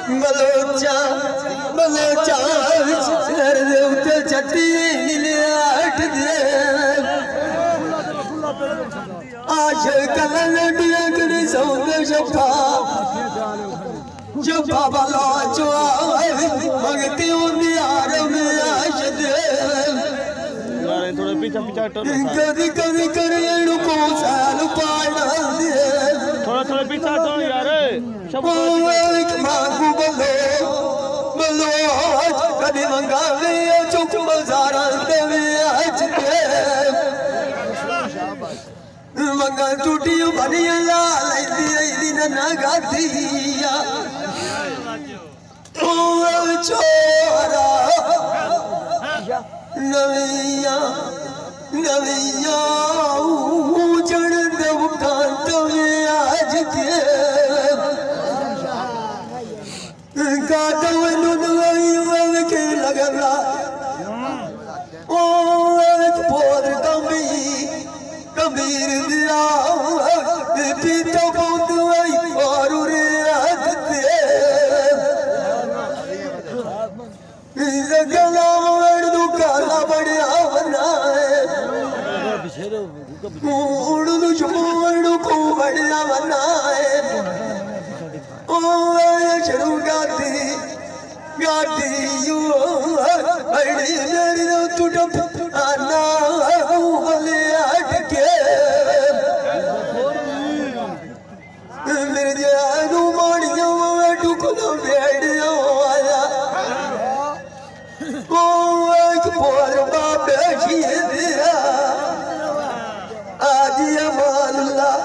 बलोचा बलोचा सिर दे उत्ते चट्टी लियाट दे आज कलन डिगरी सौंदे शफा जब बलोचो भगती उनियार में आश दे थोड़ा पीछा पीछा कदी कदी करे को साल पाड़ा दे थोड़ा थोड़ा पीछा तो यार एक मांगू बलो बलो कदी मंगावे चुक बाजारा दे आज दे मंगा टूटी बनी ला लेदी ना गातिया ओ छोरा नविया नविया उजड़ दब कांत में आज के कांत में नुदवाई के लगला ओ एक पोर कबीर दिया पीतो बहुत आई और रे आज ते गला काला बढ़िया बनाए उड़ू छोड़ू को बढ़िया बनाए ओ शुरू गाती गाती यू बड़ी मेरी टूट आना बोले अटके मेरे जानू मोड़ियों में टुकड़ा बेड़ियों आया ओ एक पोर बाबे की दिया आजी अमानुल्लाह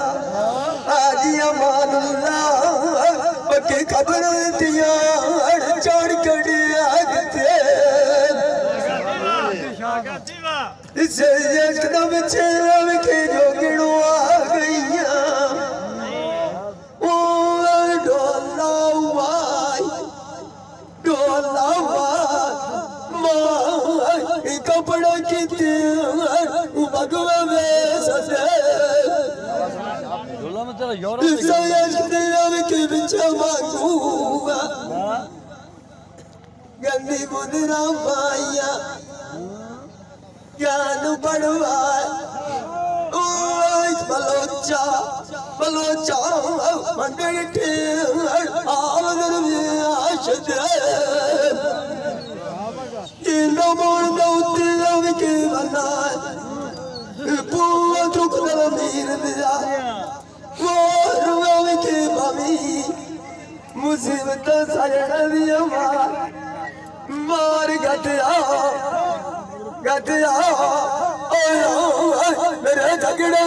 पक्के खबर दिया चढ़ कड़िया इसे एकदम चेल के जोगिड़ो आ गईया ओ डोला कपड़ा की भगवा में ससे के बिचा मांगूगा गंदी बुदरा पाइया ज्ञान बढ़वाए बलोचा बलोचा मंदिर के आवर में आश दे मोड़ दौती रव के बनाए पूरा दुख दल मीर दिया वो रुआव के बमी मुसीबत सजन दिया मार गया मेरे झगड़े